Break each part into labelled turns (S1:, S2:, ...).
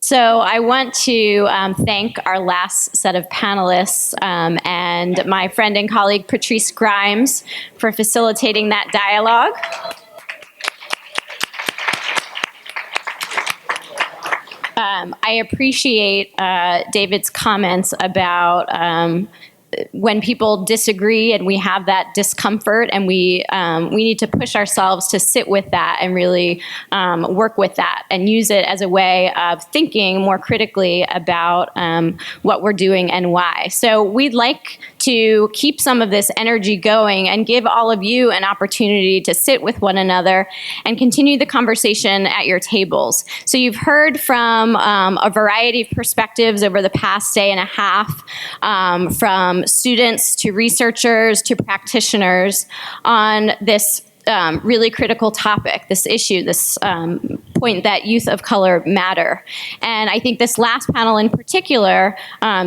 S1: So I want to thank our last set of panelists and my friend and colleague Patrice Grimes for facilitating that dialogue. I appreciate David's comments about when people disagree and we have that discomfort, and we need to push ourselves to sit with that and really work with that and use it as a way of thinking more critically about what we're doing and why. So we'd like to keep some of this energy going and give all of you an opportunity to sit with one another and continue the conversation at your tables. So you've heard from a variety of perspectives over the past day and a half, from students to researchers to practitioners on this really critical topic, this issue, this point that youth of color matter. And I think this last panel in particular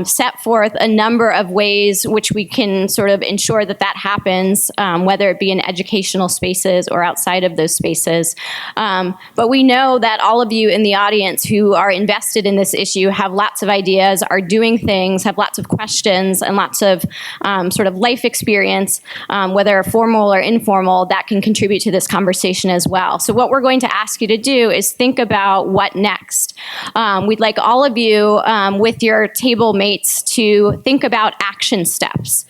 S1: set forth a number of ways which we can sort of ensure that that happens, whether it be in educational spaces or outside of those spaces. But we know that all of you in the audience who are invested in this issue have lots of ideas, are doing things, have lots of questions, and lots of sort of life experience, whether formal or informal, that can contribute to this conversation as well. So what we're going to ask you to do is think about what next. We'd like all of you with your table mates to think about action steps.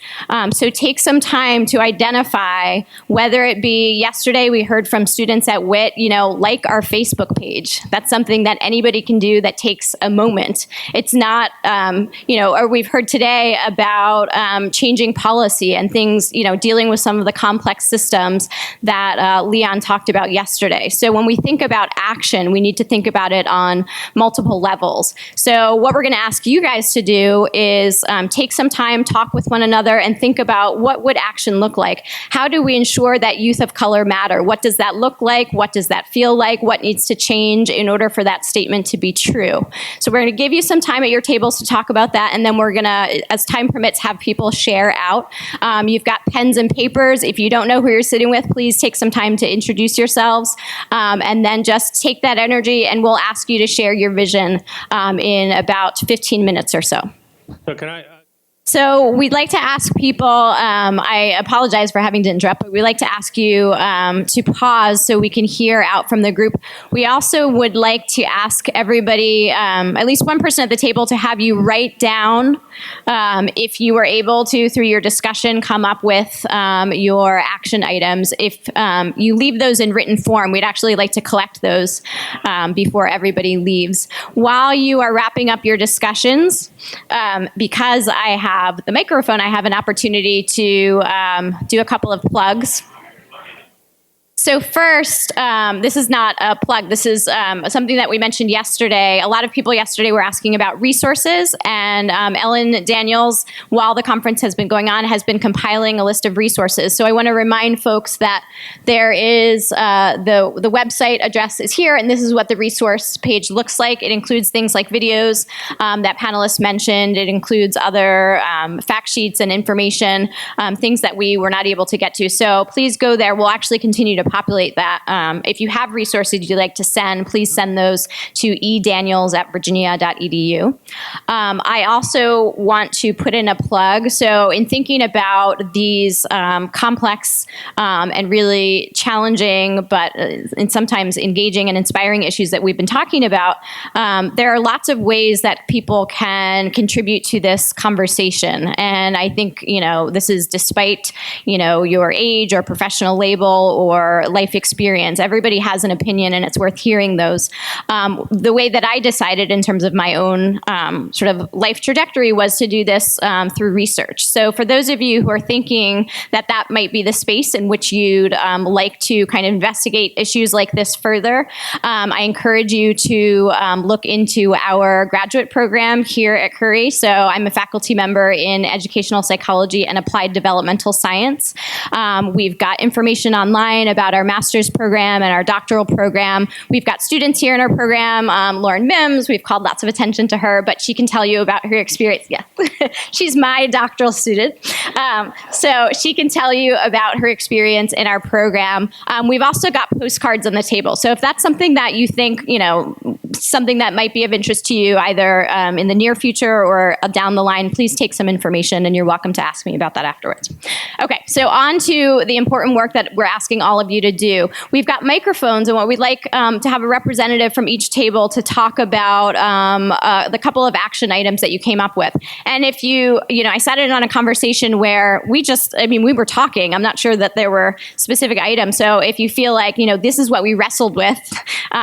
S1: So take some time to identify, whether it be yesterday we heard from students at WIT, like our Facebook page. That's something that anybody can do that takes a moment. It's not, or we've heard today about changing policy and things, dealing with some of the complex systems that Leon talked about yesterday. So when we think about action, we need to think about it on multiple levels. So what we're going to ask you guys to do is take some time, talk with one another, and think about what would action look like. How do we ensure that youth of color matter? What does that look like? What does that feel like? What needs to change in order for that statement to be true? So we're going to give you some time at your tables to talk about that, and then we're going to, as time permits, have people share out. You've got pens and papers. If you don't know who you're sitting with, please take some time to introduce yourselves, and then just take that energy, and we'll ask you to share your vision in about 15 minutes or so.
S2: So can I...
S1: So we'd like to ask people, I apologize for having to interrupt, but we'd like to ask you to pause so we can hear out from the group. We also would like to ask everybody, at least one person at the table, to have you write down, if you were able to, through your discussion, come up with your action items. If you leave those in written form, we'd actually like to collect those before everybody leaves. While you are wrapping up your discussions, because I have the microphone, I have an opportunity to do a couple of plugs. So first, this is not a plug. This is something that we mentioned yesterday. A lot of people yesterday were asking about resources, and Ellen Daniels, while the conference has been going on, has been compiling a list of resources. So I want to remind folks that there is the website address is here, and this is what the resource page looks like. It includes things like videos that panelists mentioned. It includes other fact sheets and information, things that we were not able to get to. So please go there. We'll actually continue to populate that. If you have resources you'd like to send, please send those to edaniels@virginia.edu. I also want to put in a plug. So in thinking about these complex and really challenging, but and sometimes engaging and inspiring issues that we've been talking about, there are lots of ways that people can contribute to this conversation. And I think, this is despite, your age or professional label or life experience. Everybody has an opinion, and it's worth hearing those. The way that I decided in terms of my own sort of life trajectory was to do this through research. So for those of you who are thinking that that might be the space in which you'd like to kind of investigate issues like this further, I encourage you to look into our graduate program here at Curry. So I'm a faculty member in educational psychology and applied developmental science. We've got information online about our master's program and our doctoral program. We've got students here in our program. Lauren Mims, we've called lots of attention to her, but she can tell you about her experience. Yeah, she's my doctoral student. So she can tell you about her experience in our program. We've also got postcards on the table. So if that's something that you think, something that might be of interest to you either in the near future or down the line, please take some information, and you're welcome to ask me about that afterwards. Okay, so on to the important work that we're asking all of you to do. We've got microphones, and what we'd like to have a representative from each table to talk about the couple of action items that you came up with. And if I sat in on a conversation where we were talking. I'm not sure that there were specific items. So if you feel like, this is what we wrestled with,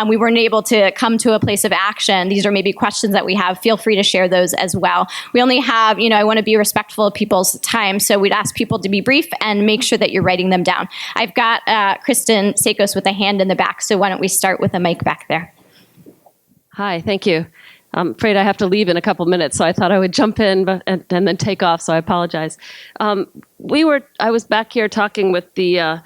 S1: we weren't able to come to a place of action, these are maybe questions that we have, feel free to share those as well. We only have, I want to be respectful of people's time, so we'd ask people to be brief and make sure that you're writing them down. I've got Kristen Sakos with a hand in the back, so why don't we start with a mic back there?
S2: Hi, thank you. I'm afraid I have to leave in a couple minutes, so I thought I would jump in and then take off, so I apologize. I was back here talking with the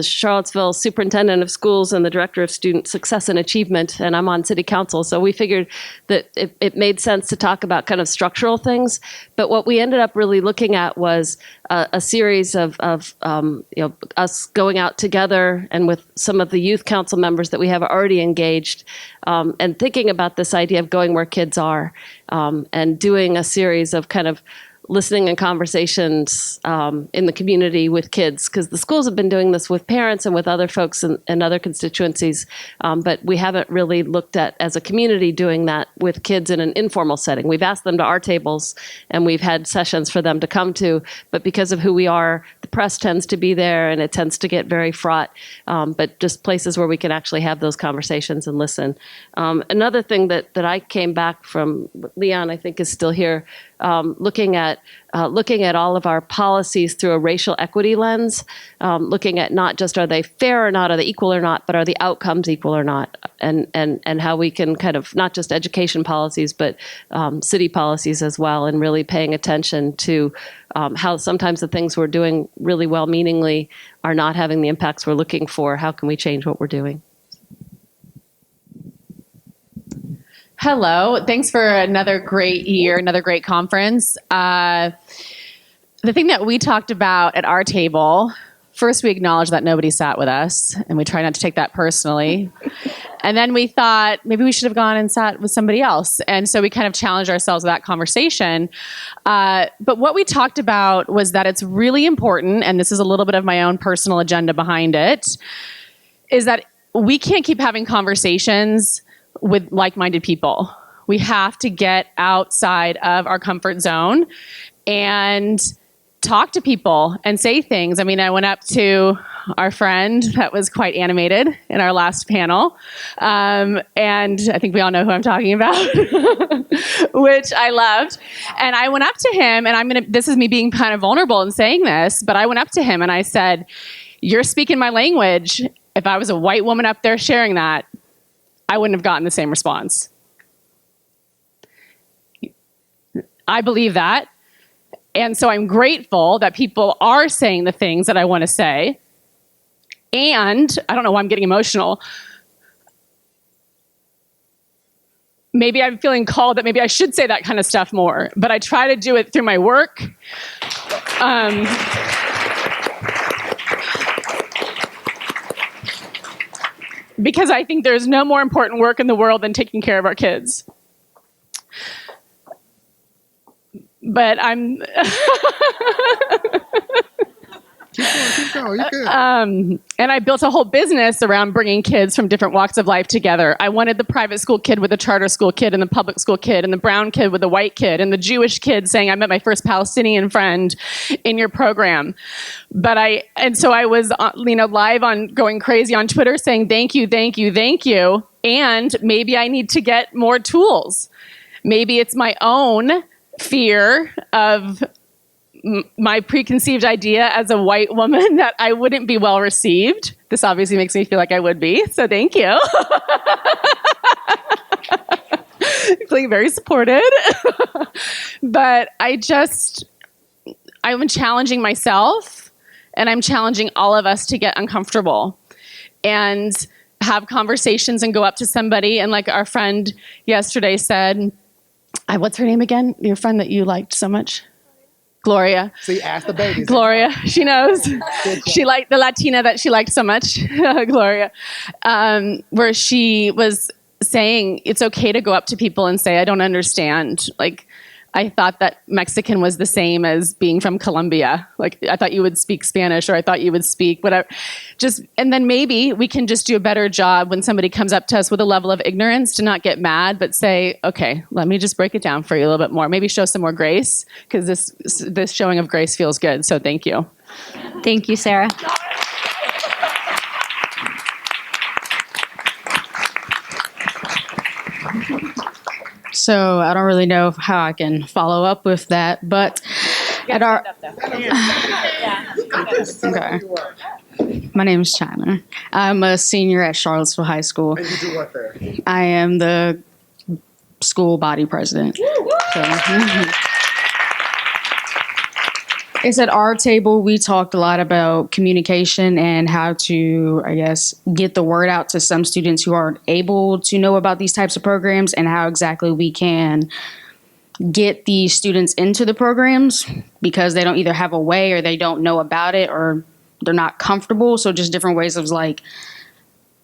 S2: Charlottesville Superintendent of Schools and the Director of Student Success and Achievement, and I'm on City Council, so we figured that it made sense to talk about kind of structural things. But what we ended up really looking at was a series of us going out together and with some of the youth council members that we have already engaged, and thinking about this idea of going where kids are, and doing a series of kind of listening and conversations in the community with kids, because the schools have been doing this with parents and with other folks and other constituencies, but we haven't really looked at, as a community, doing that with kids in an informal setting. We've asked them to our tables, and we've had sessions for them to come to, but because of who we are, the press tends to be there, and it tends to get very fraught, but just places where we can actually have those conversations and listen. Another thing that I came back from, Leon, I think, is still here, looking at all of our policies through a racial equity lens, looking at not just are they fair or not, are they equal or not, but are the outcomes equal or not, and how we can kind of not just education policies, but city policies as well, and really paying attention to how sometimes the things we're doing really well-meaningly are not having the impacts we're looking for. How can we change what we're doing?
S3: Hello. Thanks for another great year, another great conference. The thing that we talked about at our table, first we acknowledged that nobody sat with us, and we try not to take that personally. And then we thought maybe we should have gone and sat with somebody else. And so we kind of challenged ourselves with that conversation. But what we talked about was that it's really important, and this is a little bit of my own personal agenda behind it, is that we can't keep having conversations with like-minded people. We have to get outside of our comfort zone and talk to people and say things. I mean, I went up to our friend that was quite animated in our last panel, and I think we all know who I'm talking about, which I loved. And I went up to him, and this is me being kind of vulnerable in saying this, but I went up to him and I said, "You're speaking my language. If I was a white woman up there sharing that, I wouldn't have gotten the same response." I believe that. And so I'm grateful that people are saying the things that I want to say. And I don't know why I'm getting emotional. Maybe I'm feeling called that maybe I should say that kind of stuff more, but I try to do it through my work. Because I think there's no more important work in the world than taking care of our kids. But I'm... Keep going, you're good. And I built a whole business around bringing kids from different walks of life together. I wanted the private school kid with the charter school kid, and the public school kid, and the brown kid with the white kid, and the Jewish kid saying, "I met my first Palestinian friend in your program." So I was, live on going crazy on Twitter saying, "Thank you, thank you, thank you." And maybe I need to get more tools. Maybe it's my own fear of my preconceived idea as a white woman that I wouldn't be well received. This obviously makes me feel like I would be, so thank you. Feeling very supported. But I'm challenging myself, and I'm challenging all of us to get uncomfortable and have conversations and go up to somebody. And like our friend yesterday said, what's her name again? Your friend that you liked so much? Gloria.
S4: See, ask the babies.
S3: Gloria, she knows. She liked the Latina that she liked so much, Gloria, where she was saying it's okay to go up to people and say, I don't understand. Like, I thought that Mexican was the same as being from Colombia. Like, I thought you would speak Spanish, or I thought you would speak whatever. And then maybe we can just do a better job when somebody comes up to us with a level of ignorance to not get mad, but say, okay, let me just break it down for you a little bit more. Maybe show some more grace, because this showing of grace feels good. So thank you.
S1: Thank you, Sarah.
S4: So I don't really know how I can follow up with that, but at our okay. My name is China. I'm a senior at Charlottesville High School.
S5: And you do what there?
S4: I am the school body president. It's at our table. We talked a lot about communication and how to, I guess, get the word out to some students who aren't able to know about these types of programs, and how exactly we can get these students into the programs because they don't either have a way, or they don't know about it, or they're not comfortable. So just different ways of like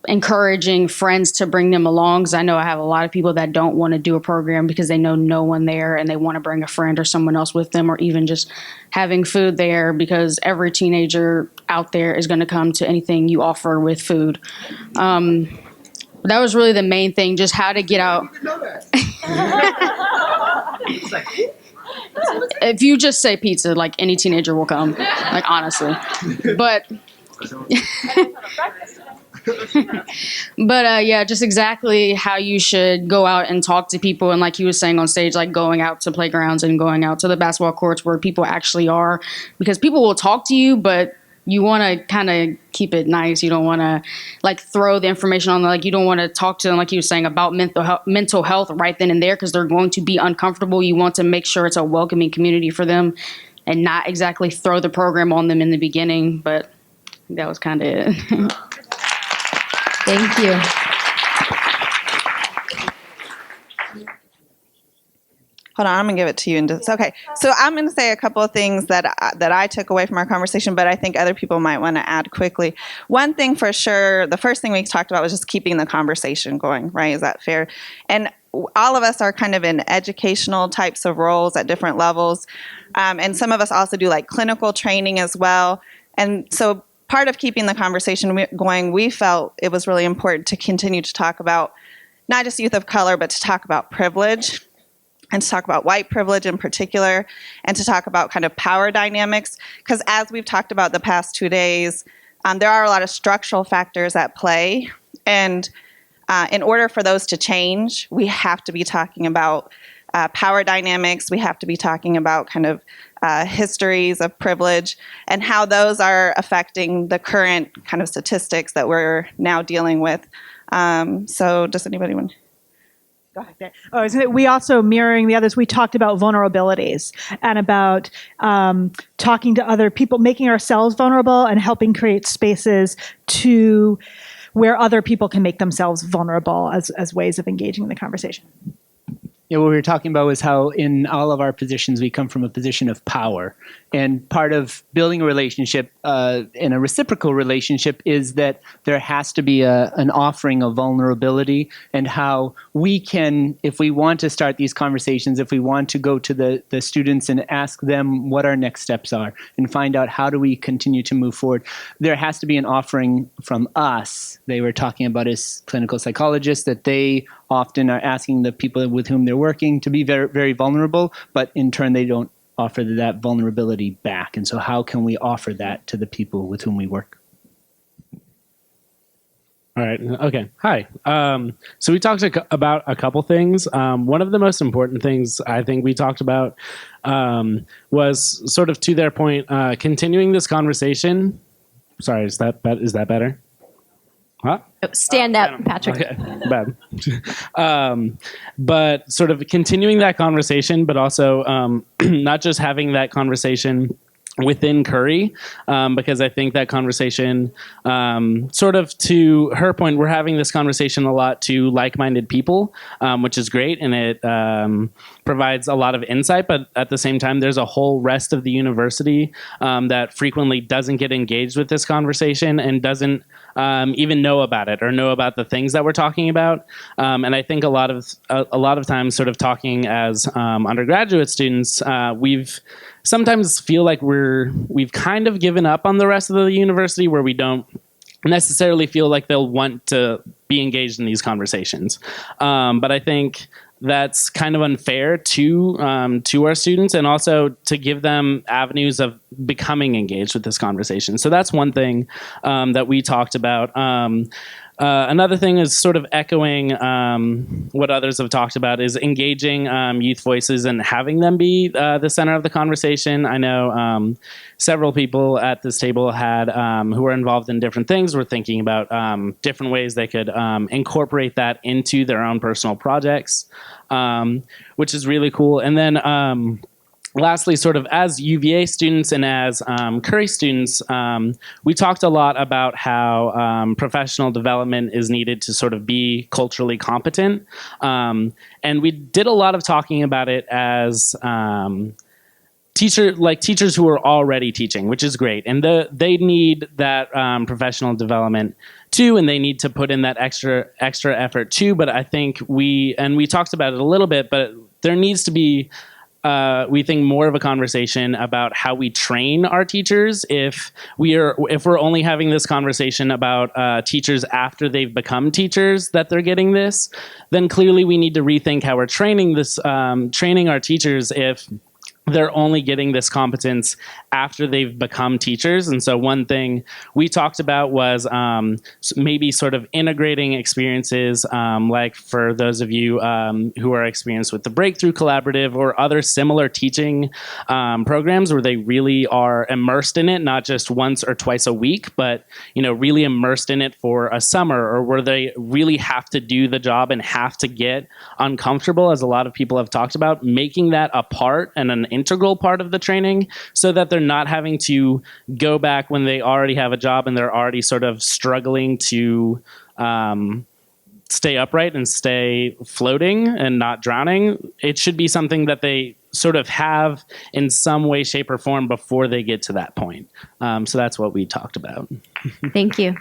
S4: encouraging friends to bring them along. Because I know I have a lot of people that don't want to do a program because they know no one there, and they want to bring a friend or someone else with them, or even just having food there, because every teenager out there is going to come to anything you offer with food. That was really the main thing, just how to get out. If you just say pizza, like any teenager will come, like honestly. But yeah, just exactly how you should go out and talk to people. And like he was saying on stage, like going out to playgrounds and going out to the basketball courts where people actually are, because people will talk to you, but you want to kind of keep it nice. You don't want to like throw the information on, like you don't want to talk to them, like he was saying, about mental health right then and there, because they're going to be uncomfortable. You want to make sure it's a welcoming community for them and not exactly throw the program on them in the beginning. But that was kind of it.
S1: Thank you.
S6: Hold on, I'm gonna give it to you. Okay, so I'm gonna say a couple of things that I took away from our conversation, but I think other people might want to add quickly. One thing for sure, the first thing we talked about was just keeping the conversation going, right? Is that fair? And all of us are kind of in educational types of roles at different levels, and some of us also do like clinical training as well. And so part of keeping the conversation going, we felt it was really important to continue to talk about not just youth of color, but to talk about privilege, and to talk about white privilege in particular, and to talk about kind of power dynamics. Because as we've talked about the past 2 days, there are a lot of structural factors at play. And in order for those to change, we have to be talking about power dynamics. We have to be talking about kind of histories of privilege and how those are affecting the current kind of statistics that we're now dealing with. So does anybody want to? Go ahead.
S7: Oh, we also, mirroring the others, we talked about vulnerabilities and about talking to other people, making ourselves vulnerable and helping create spaces to where other people can make themselves vulnerable as ways of engaging in the conversation.
S8: Yeah, what we were talking about was how in all of our positions, we come from a position of power. And part of building a relationship in a reciprocal relationship is that there has to be an offering of vulnerability, and how we can, if we want to start these conversations, if we want to go to the students and ask them what our next steps are and find out how do we continue to move forward, there has to be an offering from us. They were talking about as clinical psychologists that they often are asking the people with whom they're working to be very, very vulnerable, but in turn they don't offer that vulnerability back. And so how can we offer that to the people with whom we work?
S9: All right. Okay. Hi. So we talked about a couple things. One of the most important things I think we talked about was sort of to their point, continuing this conversation. Sorry, is that better? Huh?
S1: Stand up, Patrick.
S9: Okay, bad. But sort of continuing that conversation, but also not just having that conversation within Curry, because I think that conversation, sort of to her point, we're having this conversation a lot to like-minded people, which is great, and it provides a lot of insight, but at the same time, there's a whole rest of the university that frequently doesn't get engaged with this conversation and doesn't even know about it or know about the things that we're talking about. And I think a lot of times, sort of talking as undergraduate students, we've sometimes feel like we've kind of given up on the rest of the university, where we don't necessarily feel like they'll want to be engaged in these conversations. But I think that's kind of unfair to our students, and also to give them avenues of becoming engaged with this conversation. So that's one thing that we talked about. Another thing is sort of echoing what others have talked about, is engaging youth voices and having them be the center of the conversation. I know several people at this table had who were involved in different things were thinking about different ways they could incorporate that into their own personal projects, which is really cool. And then lastly, sort of as UVA students and as Curry students, we talked a lot about how professional development is needed to sort of be culturally competent. And we did a lot of talking about it as teachers who are already teaching, which is great. And they need that professional development too, and they need to put in that extra effort too. But I think we talked about it a little bit, but there needs to be we think more of a conversation about how we train our teachers. If we're only having this conversation about teachers after they've become teachers, that they're getting this, then clearly we need to rethink how we're training our teachers if they're only getting this competence after they've become teachers. And so one thing we talked about was maybe sort of integrating experiences, like for those of you who are experienced with the Breakthrough Collaborative or other similar teaching programs where they really are immersed in it, not just once or twice a week, but really immersed in it for a summer, or where they really have to do the job and have to get uncomfortable, as a lot of people have talked about, making that a part and an integral part of the training, so that they're not having to go back when they already have a job and they're already sort of struggling to stay upright and stay floating and not drowning. It should be something that they sort of have in some way, shape, or form before they get to that point. So that's what we talked about.
S1: Thank you.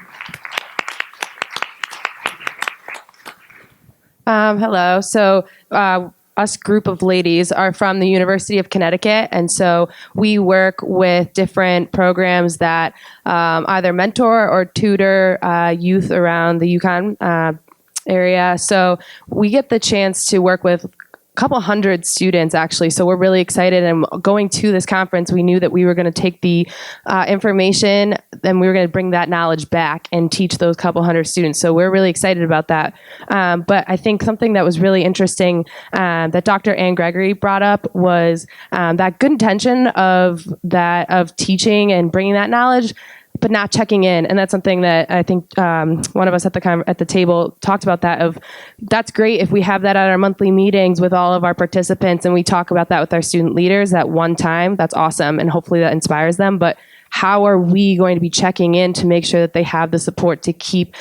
S5: Hello. So us group of ladies are from the University of Connecticut, and so we work with different programs that either mentor or tutor youth around the Yukon area. So we get the chance to work with couple hundred students, actually. So we're really excited. And going to this conference, we knew that we were going to take the information and we were going to bring that knowledge back and teach those couple hundred students. So we're really excited about that. But I think something that was really interesting that Dr. Ann Gregory brought up was that good intention of teaching and bringing that knowledge, but not checking in. And that's something that I think one of us at the table talked about, that's great if we have that at our monthly meetings with all of our participants and we talk about that with our student leaders at one time. That's awesome. And hopefully that inspires them. But how are we going to be checking in to make sure that they have the support to keep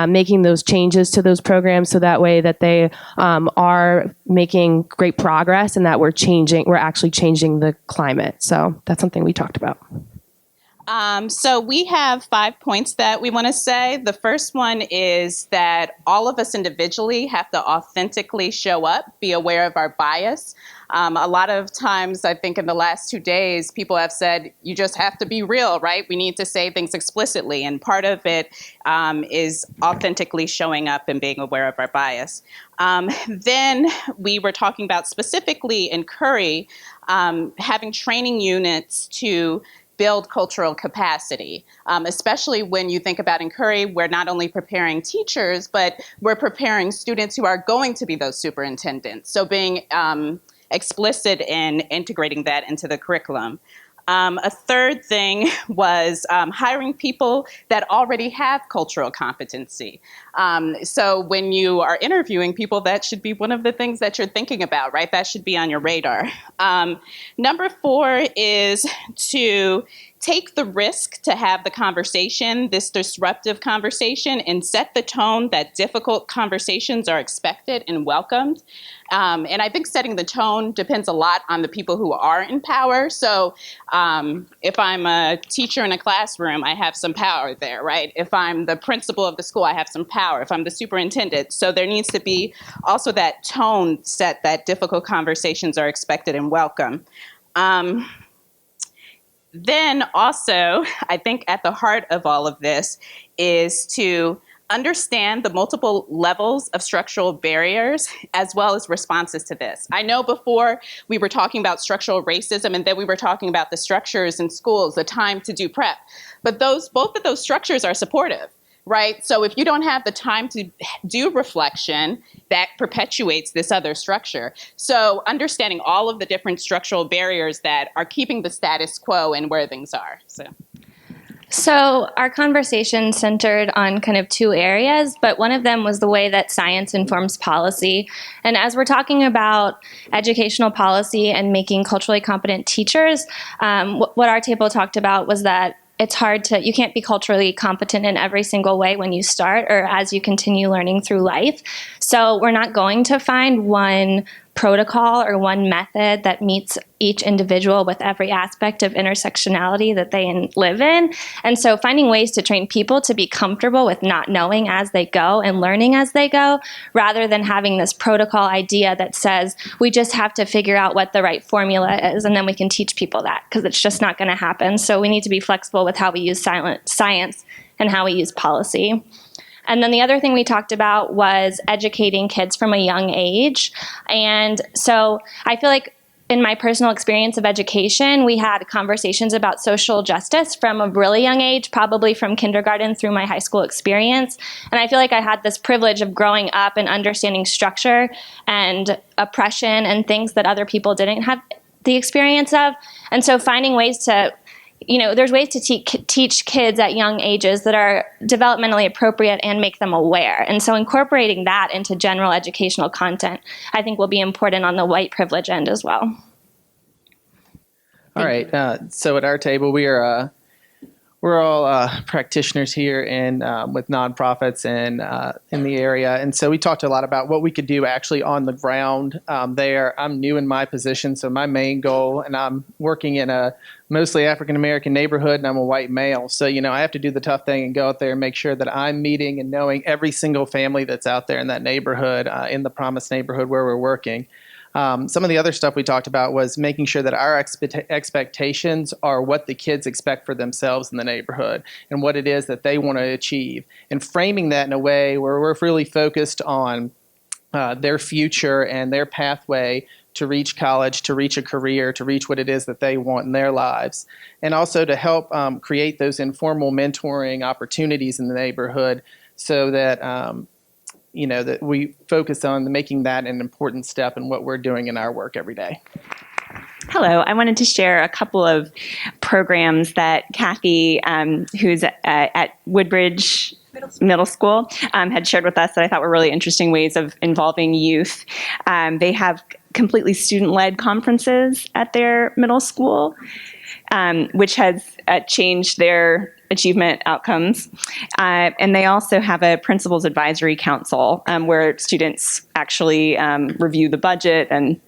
S5: making those changes to those programs, so that way that they are making great progress and that we're actually changing the climate. So that's something we talked about.
S10: So we have 5 points that we want to say. The first one is that all of us individually have to authentically show up, be aware of our bias. A lot of times, I think in the last 2 days, people have said, you just have to be real, right? We need to say things explicitly. And part of it is authentically showing up and being aware of our bias. Then we were talking about specifically in Curry, having training units to build cultural capacity, especially when you think about in Curry, we're not only preparing teachers, but we're preparing students who are going to be those superintendents. So being explicit in integrating that into the curriculum. A third thing was hiring people that already have cultural competency. So when you are interviewing people, that should be one of the things that you're thinking about, right? That should be on your radar. Number 4 is to take the risk to have the conversation, this disruptive conversation, and set the tone that difficult conversations are expected and welcomed. And I think setting the tone depends a lot on the people who are in power. So if I'm a teacher in a classroom, I have some power there, right? If I'm the principal of the school, I have some power. If I'm the superintendent. So there needs to be also that tone set that difficult conversations are expected and welcome. Then also, I think at the heart of all of this is to understand the multiple levels of structural barriers as well as responses to this. I know before we were talking about structural racism, and then we were talking about the structures in schools, the time to do prep. But both of those structures are supportive, right? So if you don't have the time to do reflection, that perpetuates this other structure. So understanding all of the different structural barriers that are keeping the status quo and where things are.
S11: So our conversation centered on kind of two areas, but one of them was the way that science informs policy. And as we're talking about educational policy and making culturally competent teachers, what our table talked about was that it's hard you can't be culturally competent in every single way when you start or as you continue learning through life. So we're not going to find one protocol or one method that meets each individual with every aspect of intersectionality that they live in. And so finding ways to train people to be comfortable with not knowing as they go and learning as they go, rather than having this protocol idea that says we just have to figure out what the right formula is and then we can teach people that, because it's just not going to happen. So we need to be flexible with how we use science and how we use policy. And then the other thing we talked about was educating kids from a young age. And so I feel like in my personal experience of education, we had conversations about social justice from a really young age, probably from kindergarten through my high school experience. And I feel like I had this privilege of growing up and understanding structure and oppression and things that other people didn't have the experience of. And so finding ways to there's ways to teach kids at young ages that are developmentally appropriate and make them aware. And so incorporating that into general educational content, I think, will be important on the white privilege end as well.
S12: All right. So at our table, we're all practitioners here and with nonprofits and in the area. And so we talked a lot about what we could do actually on the ground there. I'm new in my position, so my main goal, and I'm working in a mostly African-American neighborhood, and I'm a white male. So, I have to do the tough thing and go out there and make sure that I'm meeting and knowing every single family that's out there in that neighborhood, in the promised neighborhood where we're working. Some of the other stuff we talked about was making sure that our expectations are what the kids expect for themselves in the neighborhood and what it is that they want to achieve, and framing that in a way where we're really focused on their future and their pathway to reach college, to reach a career, to reach what it is that they want in their lives. And also to help create those informal mentoring opportunities in the neighborhood so that that we focus on making that an important step in what we're doing in our work every day.
S13: Hello, I wanted to share a couple of programs that Kathy, who's at Woodbridge Middle School, had shared with us that I thought were really interesting ways of involving youth. They have completely student-led conferences at their middle school, which has changed their achievement outcomes. And they also have a principals advisory council where students actually review the budget and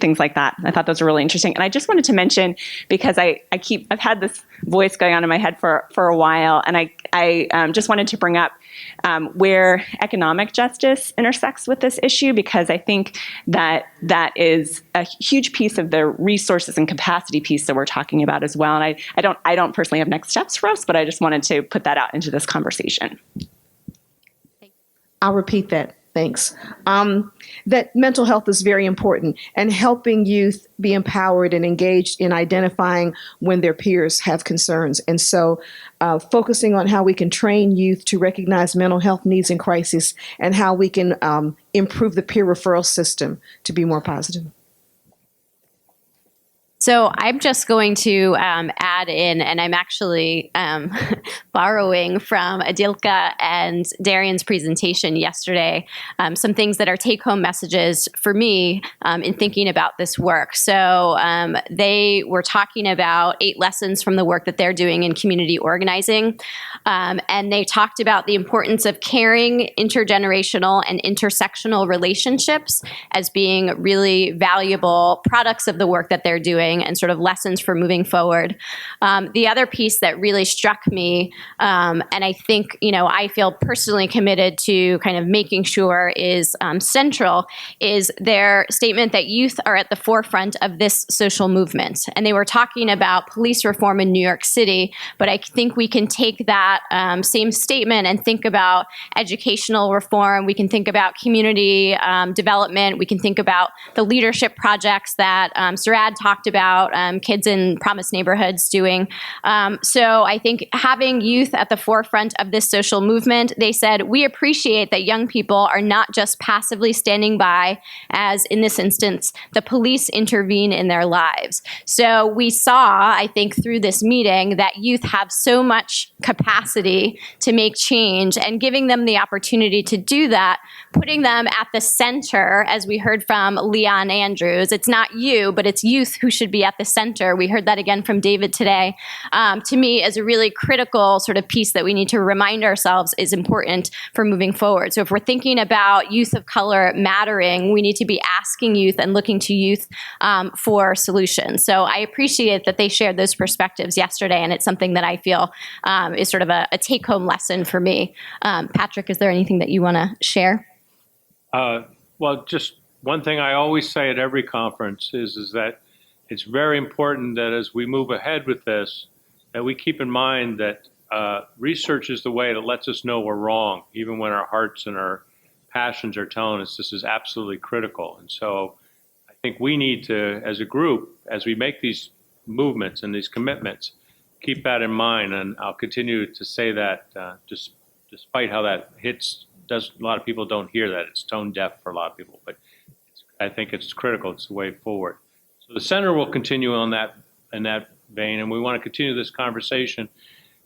S13: things like that. I thought those were really interesting. And I just wanted to mention, because I've had this voice going on in my head for a while, and I just wanted to bring up where economic justice intersects with this issue, because I think that is a huge piece of the resources and capacity piece that we're talking about as well. And I don't personally have next steps for us, but I just wanted to put that out into this conversation.
S14: I'll repeat that. Thanks. That mental health is very important, and helping youth be empowered and engaged in identifying when their peers have concerns. And so focusing on how we can train youth to recognize mental health needs in crisis and how we can improve the peer referral system to be more positive.
S1: So I'm just going to add in, and I'm actually borrowing from Adilka and Darian's presentation yesterday, some things that are take-home messages for me in thinking about this work. So they were talking about 8 lessons from the work that they're doing in community organizing, and they talked about the importance of caring, intergenerational, and intersectional relationships as being really valuable products of the work that they're doing and sort of lessons for moving forward. The other piece that really struck me, and I think, I feel personally committed to kind of making sure is central, is their statement that youth are at the forefront of this social movement. And they were talking about police reform in New York City, but I think we can take that same statement and think about educational reform. We can think about community development. We can think about the leadership projects that Sarad talked about, kids in promised neighborhoods doing. So I think having youth at the forefront of this social movement, they said, we appreciate that young people are not just passively standing by as, in this instance, the police intervene in their lives. So we saw, I think, through this meeting that youth have so much capacity to make change, and giving them the opportunity to do that, putting them at the center, as we heard from Leon Andrews. It's not you, but it's youth who should be at the center. We heard that again from David today. To me, is a really critical sort of piece that we need to remind ourselves is important for moving forward. So if we're thinking about youth of color mattering, we need to be asking youth and looking to youth for solutions. So I appreciate that they shared those perspectives yesterday, and it's something that I feel is sort of a take-home lesson for me. Patrick, is there anything that you want to share?
S15: Well, just one thing I always say at every conference is that it's very important that as we move ahead with this, that we keep in mind that research is the way that lets us know we're wrong, even when our hearts and our passions are telling us this is absolutely critical. And so I think we need to, as a group, as we make these movements and these commitments, keep that in mind. And I'll continue to say that despite how that hits, a lot of people don't hear that. It's tone deaf for a lot of people, but I think it's critical. It's the way forward. So the center will continue in that vein, and we want to continue this conversation.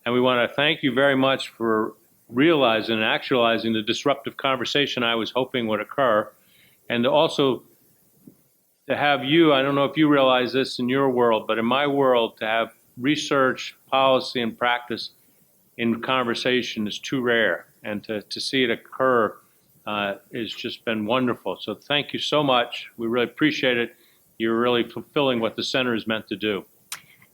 S15: And we want to thank you very much for realizing and actualizing the disruptive conversation I was hoping would occur. And also to have you, I don't know if you realize this in your world, but in my world, to have research, policy, and practice in conversation is too rare. And to see it occur has just been wonderful. So thank you so much. We really appreciate it. You're really fulfilling what the center is meant to do.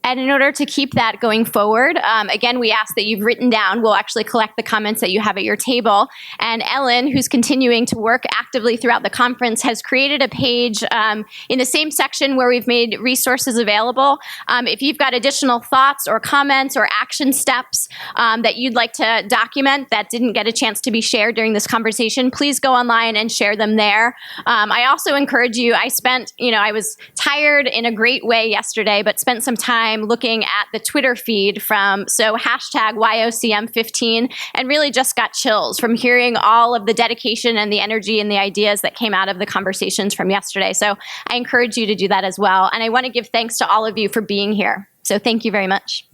S1: And in order to keep that going forward, again, we ask that you've written down, we'll actually collect the comments that you have at your table. And Ellen, who's continuing to work actively throughout the conference, has created a page in the same section where we've made resources available. If you've got additional thoughts or comments or action steps that you'd like to document that didn't get a chance to be shared during this conversation, please go online and share them there. I also encourage you, I was tired in a great way yesterday, but spent some time looking at the Twitter feed hashtag YOCM15, and really just got chills from hearing all of the dedication and the energy and the ideas that came out of the conversations from yesterday. So I encourage you to do that as well. And I want to give thanks to all of you for being here. So thank you very much.